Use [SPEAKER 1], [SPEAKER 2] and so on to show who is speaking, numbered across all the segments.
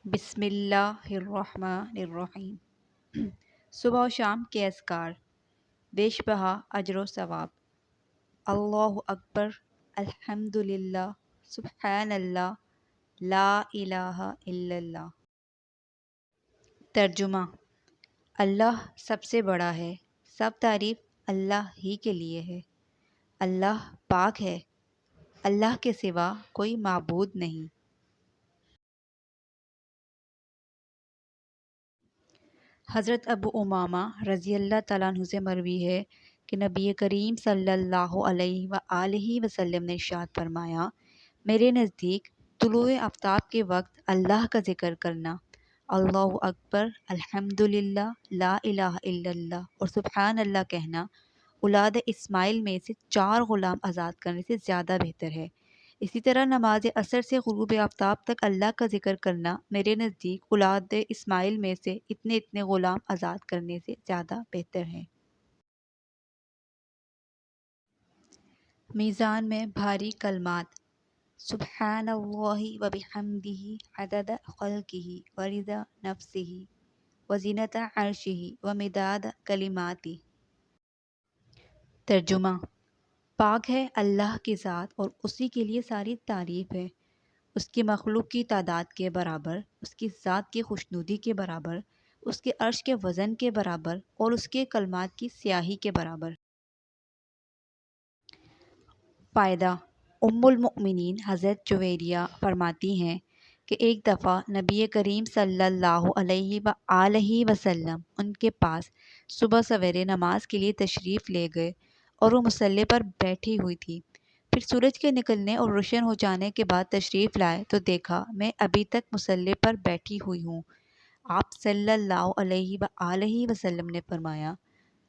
[SPEAKER 1] بسم اللہ الرحمن الرحیم۔ صبح و شام کے اذکار، بیش بہا اجر و ثواب۔ اللہ اکبر، الحمد للہ، سبحان اللہ، لا الہ الا اللہ۔ ترجمہ: اللہ سب سے بڑا ہے، سب تعریف اللہ ہی کے لیے ہے۔ اللہ پاک ہے، اللہ کے سوا کوئی معبود نہیں۔ حضرت ابو امامہ رضی اللہ تعالیٰ عنہ سے مروی ہے کہ نبی کریم صلی اللہ علیہ وآلہ وسلم نے ارشاد فرمایا، میرے نزدیک طلوع آفتاب کے وقت اللہ کا ذکر کرنا، اللہ اکبر، الحمد للہ، لا الہ الا اللہ اور سبحان اللہ کہنا اولاد اسماعیل میں سے 4 غلام آزاد کرنے سے زیادہ بہتر ہے۔ اسی طرح نماز عصر سے غروب آفتاب تک اللہ کا ذکر کرنا میرے نزدیک اولاد اسماعیل میں سے اتنے اتنے غلام آزاد کرنے سے زیادہ بہتر ہے۔ میزان میں بھاری کلمات: سبحان اللہ و بحمدہ عدد خلقہ و رضا نفسہ و زینت عرشہ و مداد کلماتہ۔ ترجمہ: پاک ہے اللہ کی ذات اور اسی کے لیے ساری تعریف ہے، اس کی مخلوق کی تعداد کے برابر، اس کی ذات کی خوشنودی کے برابر، اس کے عرش کے وزن کے برابر اور اس کے کلمات کی سیاہی کے برابر۔ فائدہ: ام المؤمنین حضرت جویریہ فرماتی ہیں کہ ایک دفعہ نبی کریم صلی اللہ علیہ وآلہ وسلم ان کے پاس صبح سویرے نماز کے لیے تشریف لے گئے اور وہ مصلی پر بیٹھی ہوئی تھی۔ پھر سورج کے نکلنے اور روشن ہو جانے کے بعد تشریف لائے تو دیکھا میں ابھی تک مصلی پر بیٹھی ہوئی ہوں۔ آپ صلی اللہ علیہ وآلہ وسلم نے فرمایا،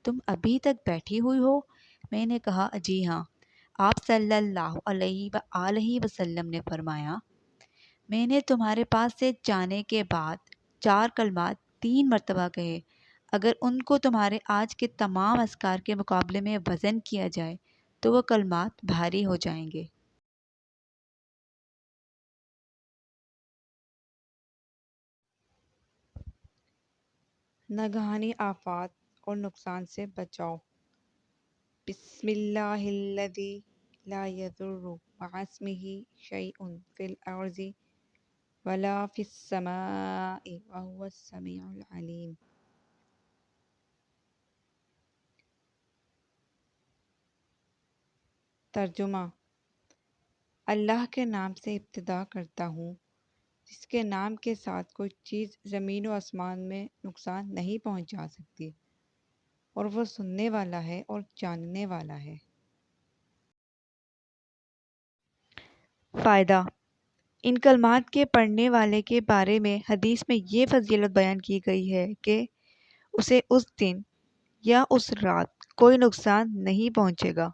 [SPEAKER 1] تم ابھی تک بیٹھی ہوئی ہو؟ میں نے کہا، جی ہاں۔ آپ صلی اللہ علیہ وآلہ وسلم نے فرمایا، میں نے تمہارے پاس سے جانے کے بعد 4 کلمات 3 مرتبہ کہے، اگر ان کو تمہارے آج کے تمام اذکار کے مقابلے میں وزن کیا جائے تو وہ کلمات بھاری ہو جائیں گے۔ ناگہانی آفات اور نقصان سے بچاؤ۔ بسم اللہ الذی لا یضر مع اسمہ شیء فی الارض ولا فی السماء وهو السمیع العلیم۔ ترجمہ: اللہ کے نام سے ابتدا کرتا ہوں جس کے نام کے ساتھ کوئی چیز زمین و آسمان میں نقصان نہیں پہنچا سکتی، اور وہ سننے والا ہے اور جاننے والا ہے۔ فائدہ: ان کلمات کے پڑھنے والے کے بارے میں حدیث میں یہ فضیلت بیان کی گئی ہے کہ اسے اس دن یا اس رات کوئی نقصان نہیں پہنچے گا۔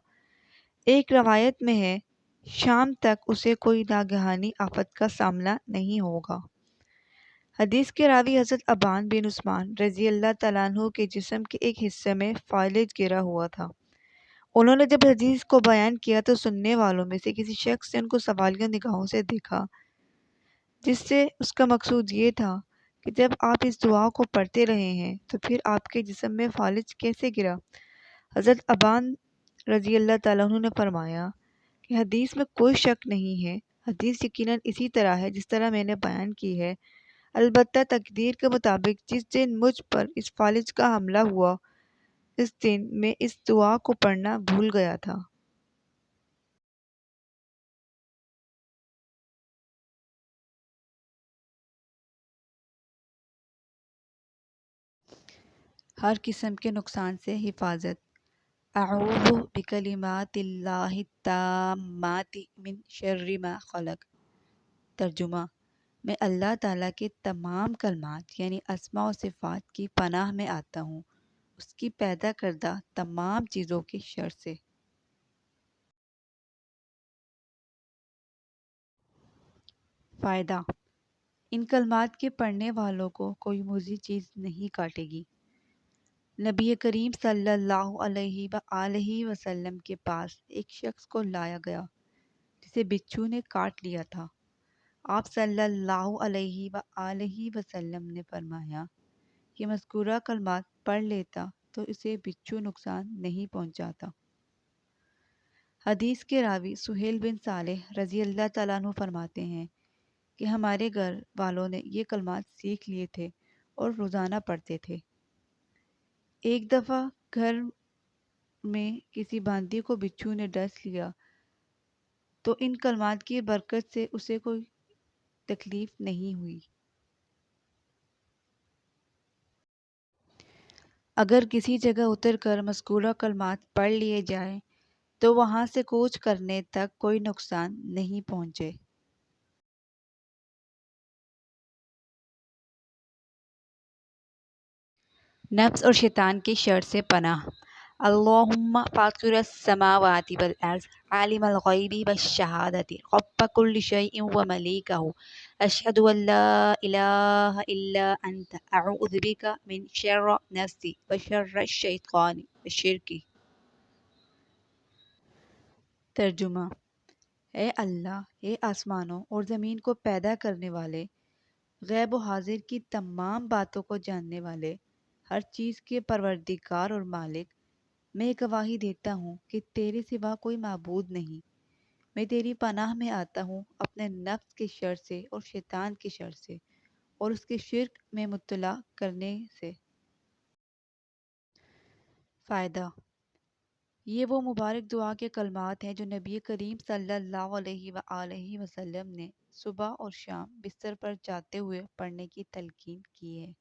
[SPEAKER 1] ایک روایت میں ہے، شام تک اسے کوئی ناگہانی آفت کا سامنا نہیں ہوگا۔ حدیث کے راوی حضرت ابان بن عثمان رضی اللہ تعالیٰ عنہ کے جسم کے ایک حصے میں فالج گرا ہوا تھا۔ انہوں نے جب حدیث کو بیان کیا تو سننے والوں میں سے کسی شخص نے ان کو سوالیہ نگاہوں سے دیکھا، جس سے اس کا مقصود یہ تھا کہ جب آپ اس دعا کو پڑھتے رہے ہیں تو پھر آپ کے جسم میں فالج کیسے گرا؟ حضرت ابان رضی اللہ تعالیٰ عنہ نے فرمایا کہ حدیث میں کوئی شک نہیں ہے، حدیث یقیناً اسی طرح ہے جس طرح میں نے بیان کی ہے، البتہ تقدیر کے مطابق جس دن مجھ پر اس فالج کا حملہ ہوا اس دن میں اس دعا کو پڑھنا بھول گیا تھا۔ ہر قسم کے نقصان سے حفاظت۔ اعوذ بکلمات اللہ التامات من شر ما خلق۔ ترجمہ: میں اللہ تعالیٰ کے تمام کلمات یعنی اسماء و صفات کی پناہ میں آتا ہوں اس کی پیدا کردہ تمام چیزوں کے شر سے۔ فائدہ: ان کلمات کے پڑھنے والوں کو کوئی موذی چیز نہیں کاٹے گی۔ نبی کریم صلی اللہ علیہ وآلہ وسلم کے پاس ایک شخص کو لایا گیا جسے بچھو نے کاٹ لیا تھا۔ آپ صلی اللہ علیہ وآلہ وسلم نے فرمایا کہ مذکورہ کلمات پڑھ لیتا تو اسے بچھو نقصان نہیں پہنچاتا۔ حدیث کے راوی سہیل بن صالح رضی اللہ تعالیٰ عنہ فرماتے ہیں کہ ہمارے گھر والوں نے یہ کلمات سیکھ لیے تھے اور روزانہ پڑھتے تھے۔ ایک دفعہ گھر میں کسی باندی کو بچھو نے ڈس لیا تو ان کلمات کی برکت سے اسے کوئی تکلیف نہیں ہوئی۔ اگر کسی جگہ اتر کر مذکورہ کلمات پڑھ لیے جائیں تو وہاں سے کوچ کرنے تک کوئی نقصان نہیں پہنچے۔ نفس اور شیطان کی شر سے پناہ۔ اللہم فاطر السماوات والارض عالم الغیب والشہادۃ رب کل شیء وملیکہ اشہد ان لا الہ الا انت اعوذ بک من شر نفسی وشر الشیطان وشرکہ۔ ترجمہ: اے اللہ، اے آسمانوں اور زمین کو پیدا کرنے والے، غیب و حاضر کی تمام باتوں کو جاننے والے، ہر چیز کے پروردگار اور مالک، میں گواہی دیتا ہوں کہ تیرے سوا کوئی معبود نہیں۔ میں تیری پناہ میں آتا ہوں اپنے نفس کے شر سے اور شیطان کے شر سے اور اس کے شرک میں مبتلا کرنے سے۔ فائدہ: یہ وہ مبارک دعا کے کلمات ہیں جو نبی کریم صلی اللہ علیہ وآلہ وسلم نے صبح اور شام بستر پر جاتے ہوئے پڑھنے کی تلقین کی ہے۔